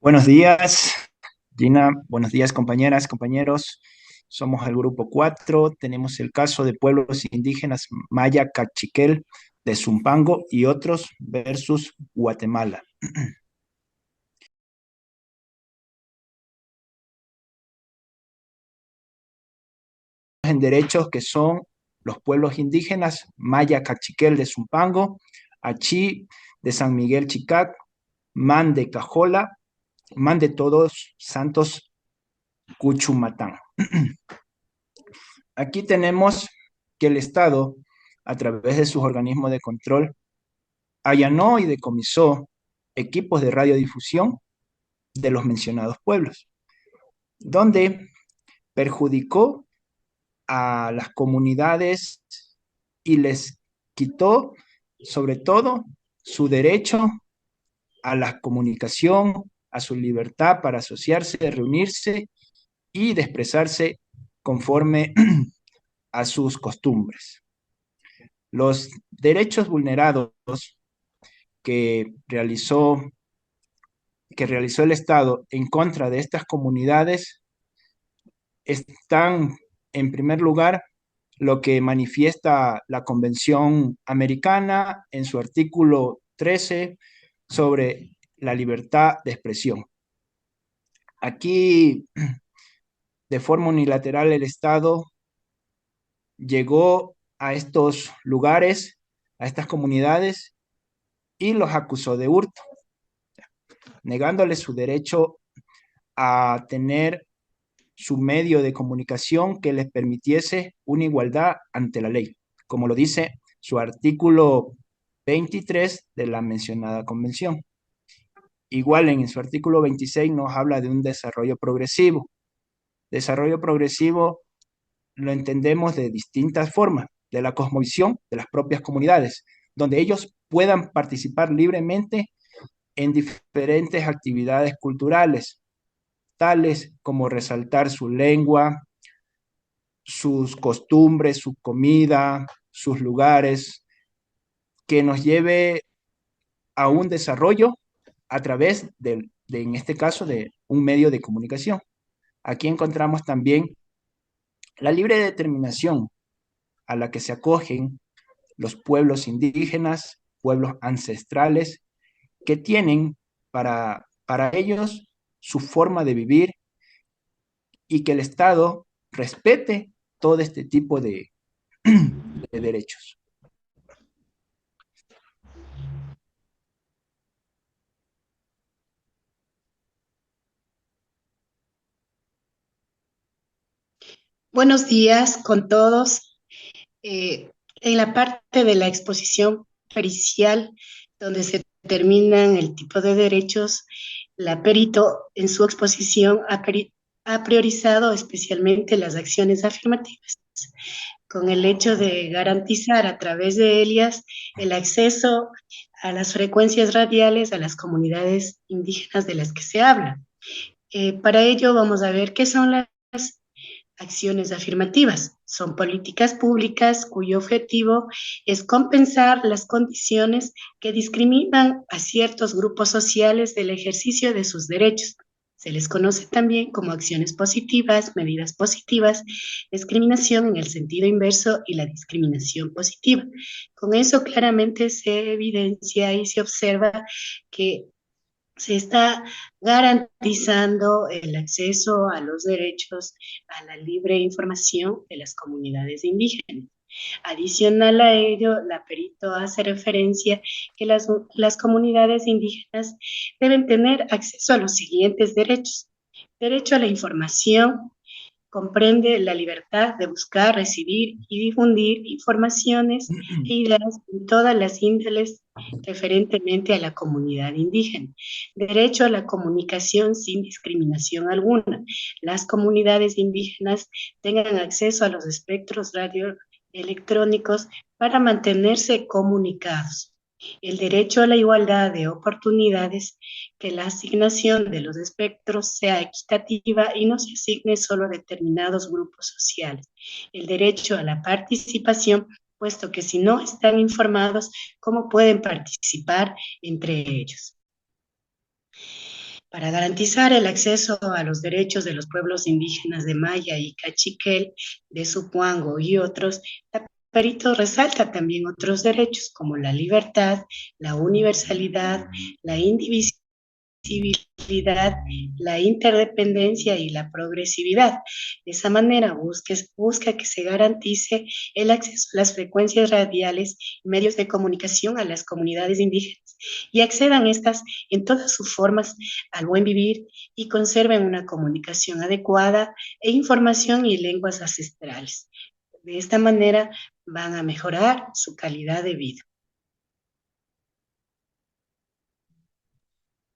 Buenos días, Gina. Buenos días, compañeras, compañeros. Somos el grupo 4. Tenemos el caso de pueblos indígenas Maya Cachiquel de Zumpango y otros versus Guatemala. En derechos que son los pueblos indígenas Maya Cachiquel de Zumpango, Achí de San Miguel Chicac, Man de Cajola, Man de Todos Santos Cuchumatán. Aquí tenemos que el Estado, a través de sus organismos de control, allanó y decomisó equipos de radiodifusión de los mencionados pueblos, donde perjudicó a las comunidades y les quitó, sobre todo, su derecho a la comunicación, a su libertad para asociarse, reunirse y de expresarse conforme a sus costumbres. Los derechos vulnerados que realizó, que realizó el Estado en contra de estas comunidades están, en primer lugar, lo que manifiesta la Convención Americana en su artículo 13 sobre la libertad de expresión. Aquí, de forma unilateral, el Estado llegó a estos lugares, a estas comunidades, y los acusó de hurto, negándoles su derecho a tener su medio de comunicación que les permitiese una igualdad ante la ley, como lo dice su artículo 23 de la mencionada convención. Igual en su artículo 26 nos habla de un desarrollo progresivo. Desarrollo progresivo lo entendemos de distintas formas, de la cosmovisión de las propias comunidades, donde ellos puedan participar libremente en diferentes actividades culturales, tales como resaltar su lengua, sus costumbres, su comida, sus lugares, que nos lleve a un desarrollo a través en este caso, de un medio de comunicación. Aquí encontramos también la libre determinación a la que se acogen los pueblos indígenas, pueblos ancestrales, que tienen para ellos su forma de vivir y que el Estado respete todo este tipo de derechos. Buenos días con todos. En la parte de la exposición pericial, donde se determinan el tipo de derechos, la perito en su exposición ha priorizado especialmente las acciones afirmativas, con el hecho de garantizar a través de ellas el acceso a las frecuencias radiales a las comunidades indígenas de las que se habla. Para ello vamos a ver qué son las acciones afirmativas. Son políticas públicas cuyo objetivo es compensar las condiciones que discriminan a ciertos grupos sociales del ejercicio de sus derechos. Se les conoce también como acciones positivas, medidas positivas, discriminación en el sentido inverso y la discriminación positiva. Con eso claramente se evidencia y se observa que se está garantizando el acceso a los derechos a la libre información de las comunidades indígenas. Adicional a ello, la perito hace referencia que las comunidades indígenas deben tener acceso a los siguientes derechos. Derecho a la información, comprende la libertad de buscar, recibir y difundir informaciones e ideas en todas las índoles referentemente a la comunidad indígena. Derecho a la comunicación sin discriminación alguna. Las comunidades indígenas tengan acceso a los espectros radioelectrónicos para mantenerse comunicados. El derecho a la igualdad de oportunidades, que la asignación de los espectros sea equitativa y no se asigne solo a determinados grupos sociales. El derecho a la participación, puesto que si no están informados, ¿cómo pueden participar entre ellos? Para garantizar el acceso a los derechos de los pueblos indígenas de Maya y Cachiquel, de Zupuango y otros, la Perito resalta también otros derechos como la libertad, la universalidad, la indivisibilidad, la interdependencia y la progresividad. De esa manera busca que se garantice el acceso a las frecuencias radiales y medios de comunicación a las comunidades indígenas y accedan estas en todas sus formas al buen vivir y conserven una comunicación adecuada e información y lenguas ancestrales. De esta manera van a mejorar su calidad de vida.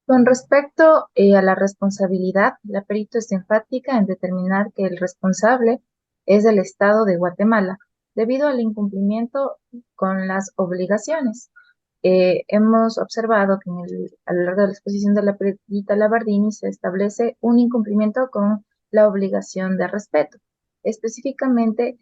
Con respecto a la responsabilidad, la perito es enfática en determinar que el responsable es el Estado de Guatemala, debido al incumplimiento con las obligaciones. Hemos observado que a lo largo de la exposición de la perita Labardini se establece un incumplimiento con la obligación de respeto. Específicamente,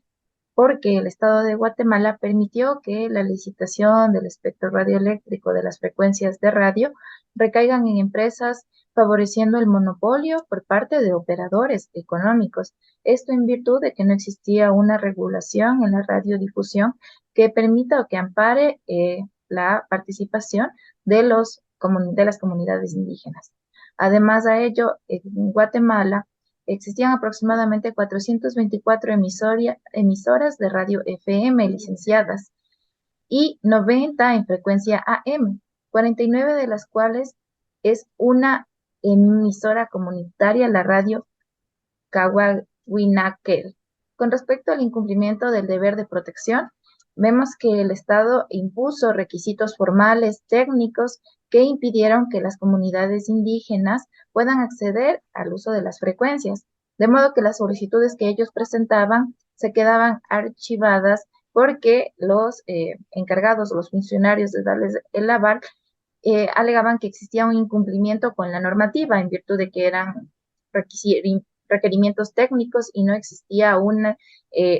porque el Estado de Guatemala permitió que la licitación del espectro radioeléctrico de las frecuencias de radio recaigan en empresas, favoreciendo el monopolio por parte de operadores económicos. Esto en virtud de que no existía una regulación en la radiodifusión que permita o que ampare la participación de las comunidades indígenas. Además a ello, en Guatemala existían aproximadamente 424 emisoras de radio FM licenciadas y 90 en frecuencia AM, 49 de las cuales es una emisora comunitaria, la radio Cahuahuinaquel. Con respecto al incumplimiento del deber de protección, vemos que el Estado impuso requisitos formales, técnicos, que impidieron que las comunidades indígenas puedan acceder al uso de las frecuencias, de modo que las solicitudes que ellos presentaban se quedaban archivadas porque los encargados, los funcionarios de darles el aval, alegaban que existía un incumplimiento con la normativa en virtud de que eran requerimientos técnicos y no existía un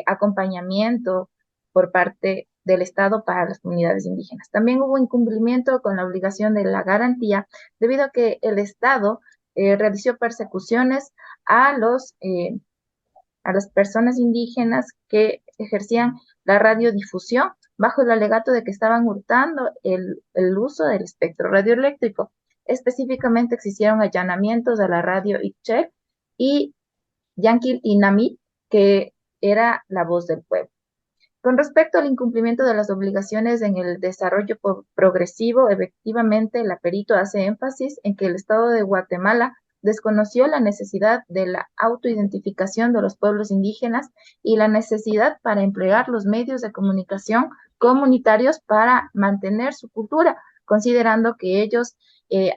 acompañamiento por parte del Estado para las comunidades indígenas. También hubo incumplimiento con la obligación de la garantía debido a que el Estado realizó persecuciones a a las personas indígenas que ejercían la radiodifusión bajo el alegato de que estaban hurtando el uso del espectro radioeléctrico. Específicamente existieron allanamientos a la radio Ixchel y Yanquil Inamit, que era la voz del pueblo. Con respecto al incumplimiento de las obligaciones en el desarrollo progresivo, efectivamente, la perito hace énfasis en que el Estado de Guatemala desconoció la necesidad de la autoidentificación de los pueblos indígenas y la necesidad para emplear los medios de comunicación comunitarios para mantener su cultura, considerando que ellos,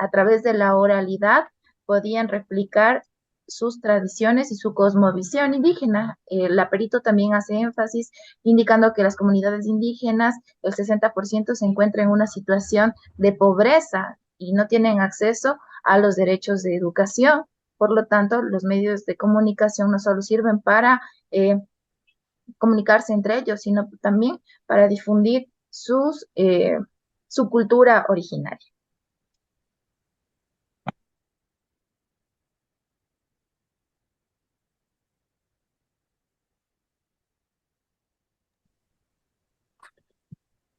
a través de la oralidad, podían replicar sus tradiciones y su cosmovisión indígena. La perito también hace énfasis indicando que las comunidades indígenas, el 60% se encuentra en una situación de pobreza y no tienen acceso a los derechos de educación. Por lo tanto, los medios de comunicación no solo sirven para comunicarse entre ellos, sino también para difundir su cultura originaria.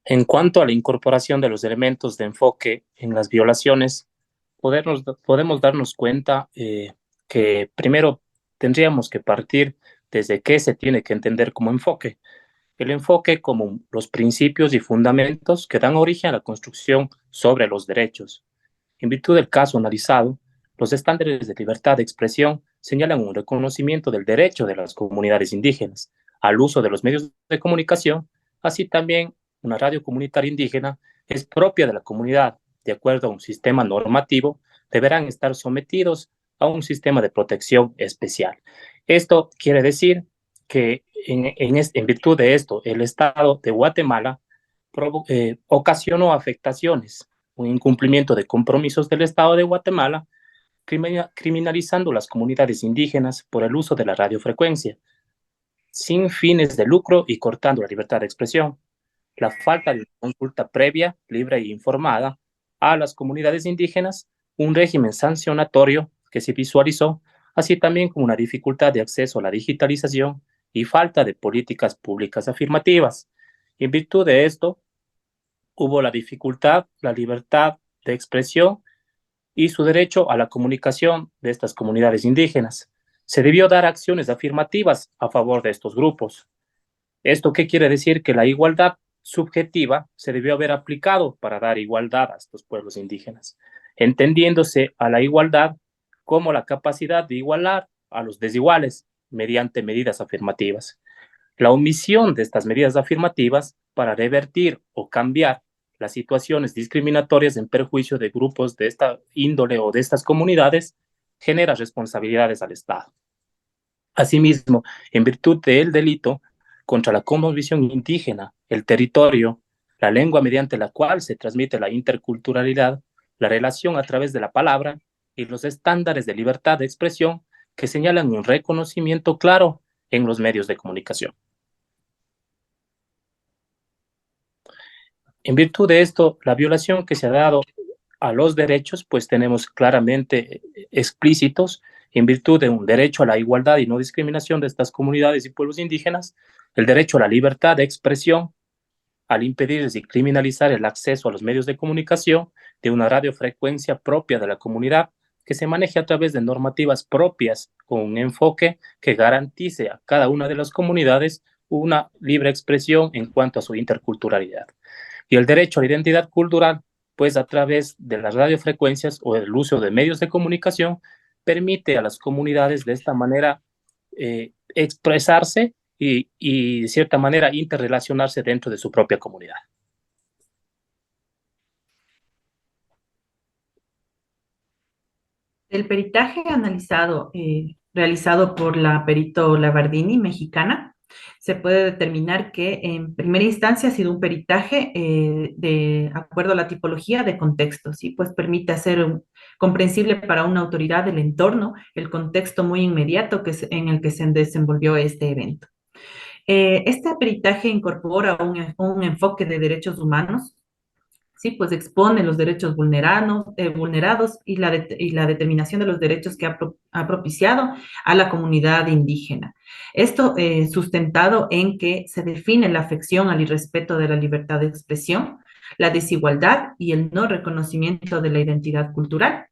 En cuanto a la incorporación de los elementos de enfoque en las violaciones, podemos darnos cuenta que primero tendríamos que partir desde qué se tiene que entender como enfoque. El enfoque como los principios y fundamentos que dan origen a la construcción sobre los derechos. En virtud del caso analizado, los estándares de libertad de expresión señalan un reconocimiento del derecho de las comunidades indígenas al uso de los medios de comunicación, así también una radio comunitaria indígena es propia de la comunidad, de acuerdo a un sistema normativo, deberán estar sometidos a un sistema de protección especial. Esto quiere decir que en virtud de esto, el Estado de Guatemala ocasionó afectaciones, un incumplimiento de compromisos del Estado de Guatemala, criminalizando las comunidades indígenas por el uso de la radiofrecuencia, sin fines de lucro y cortando la libertad de expresión. La falta de consulta previa, libre e informada a las comunidades indígenas un régimen sancionatorio que se visualizó, así también como una dificultad de acceso a la digitalización y falta de políticas públicas afirmativas. En virtud de esto, hubo la dificultad, la libertad de expresión y su derecho a la comunicación de estas comunidades indígenas. Se debió dar acciones afirmativas a favor de estos grupos. ¿Esto qué quiere decir? Que la igualdad subjetiva se debió haber aplicado para dar igualdad a estos pueblos indígenas, entendiéndose a la igualdad como la capacidad de igualar a los desiguales mediante medidas afirmativas. La omisión de estas medidas afirmativas para revertir o cambiar las situaciones discriminatorias en perjuicio de grupos de esta índole o de estas comunidades genera responsabilidades al Estado. Asimismo, en virtud del delito contra la cosmovisión indígena, el territorio, la lengua mediante la cual se transmite la interculturalidad, la relación a través de la palabra y los estándares de libertad de expresión que señalan un reconocimiento claro en los medios de comunicación. En virtud de esto, la violación que se ha dado a los derechos, pues tenemos claramente explícitos en virtud de un derecho a la igualdad y no discriminación de estas comunidades y pueblos indígenas, el derecho a la libertad de expresión, al impedir y criminalizar el acceso a los medios de comunicación de una radiofrecuencia propia de la comunidad que se maneje a través de normativas propias con un enfoque que garantice a cada una de las comunidades una libre expresión en cuanto a su interculturalidad. Y el derecho a la identidad cultural, pues a través de las radiofrecuencias o el uso de medios de comunicación, permite a las comunidades de esta manera expresarse y de cierta manera interrelacionarse dentro de su propia comunidad. El peritaje analizado, realizado por la perito Labardini, mexicana, se puede determinar que en primera instancia ha sido un peritaje de acuerdo a la tipología de contexto, ¿sí? Pues permite hacer comprensible para una autoridad del entorno, el contexto muy inmediato en el que se desenvolvió este evento. Este peritaje incorpora un enfoque de derechos humanos. Sí, pues expone los derechos vulnerados y la determinación de los derechos que ha propiciado a la comunidad indígena. Esto sustentado en que se define la afección al irrespeto de la libertad de expresión, la desigualdad y el no reconocimiento de la identidad cultural.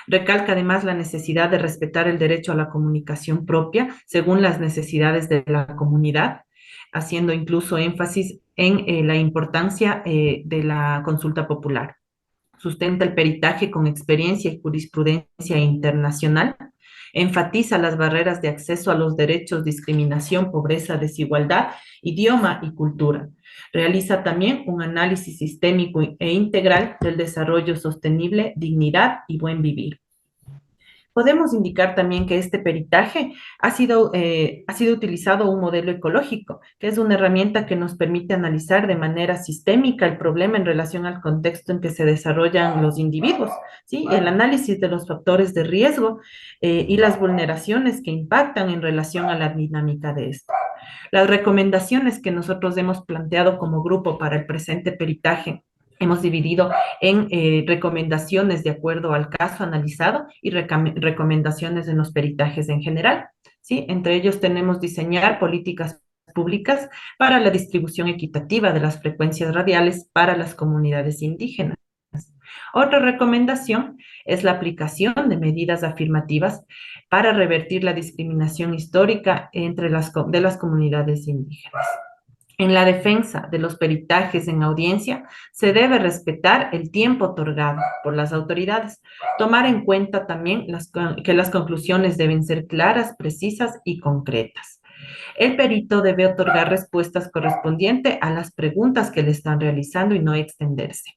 Recalca además la necesidad de respetar el derecho a la comunicación propia según las necesidades de la comunidad, haciendo incluso énfasis en la importancia de la consulta popular. Sustenta el peritaje con experiencia y jurisprudencia internacional, enfatiza las barreras de acceso a los derechos, discriminación, pobreza, desigualdad, idioma y cultura. Realiza también un análisis sistémico e integral del desarrollo sostenible, dignidad y buen vivir. Podemos indicar también que este peritaje ha sido utilizado un modelo ecológico, que es una herramienta que nos permite analizar de manera sistémica el problema en relación al contexto en que se desarrollan los individuos, ¿sí? El análisis de los factores de riesgo y las vulneraciones que impactan en relación a la dinámica de esto. Las recomendaciones que nosotros hemos planteado como grupo para el presente peritaje hemos dividido en recomendaciones de acuerdo al caso analizado y recomendaciones en los peritajes en general, ¿sí? Entre ellos tenemos diseñar políticas públicas para la distribución equitativa de las frecuencias radiales para las comunidades indígenas. Otra recomendación es la aplicación de medidas afirmativas para revertir la discriminación histórica de las comunidades indígenas. En la defensa de los peritajes en audiencia, se debe respetar el tiempo otorgado por las autoridades, tomar en cuenta también que las conclusiones deben ser claras, precisas y concretas. El perito debe otorgar respuestas correspondientes a las preguntas que le están realizando y no extenderse.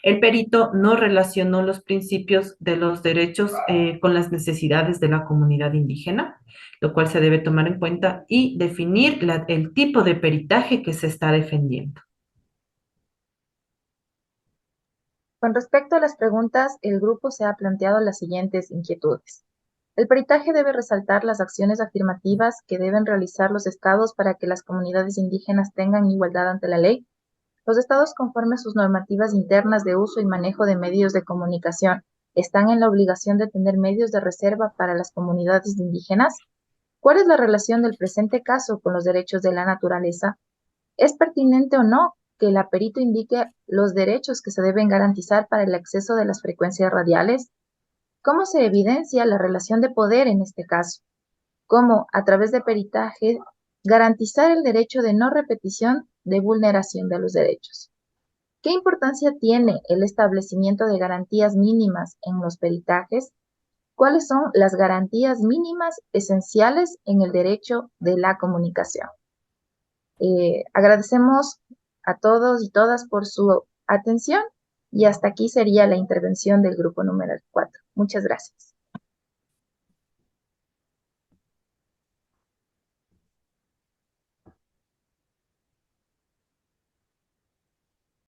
El perito no relacionó los principios de los derechos con las necesidades de la comunidad indígena, lo cual se debe tomar en cuenta y definir el tipo de peritaje que se está defendiendo. Con respecto a las preguntas, el grupo se ha planteado las siguientes inquietudes. El peritaje debe resaltar las acciones afirmativas que deben realizar los estados para que las comunidades indígenas tengan igualdad ante la ley. Los estados, conforme a sus normativas internas de uso y manejo de medios de comunicación están en la obligación de tener medios de reserva para las comunidades indígenas? ¿Cuál es la relación del presente caso con los derechos de la naturaleza? ¿Es pertinente o no que el aperito indique los derechos que se deben garantizar para el acceso de las frecuencias radiales? ¿Cómo se evidencia la relación de poder en este caso? ¿Cómo, a través de peritaje, garantizar el derecho de no repetición de vulneración de los derechos? ¿Qué importancia tiene el establecimiento de garantías mínimas en los peritajes? ¿Cuáles son las garantías mínimas esenciales en el derecho de la comunicación? Agradecemos a todos y todas por su atención y hasta aquí sería la intervención del grupo número 4. Muchas gracias.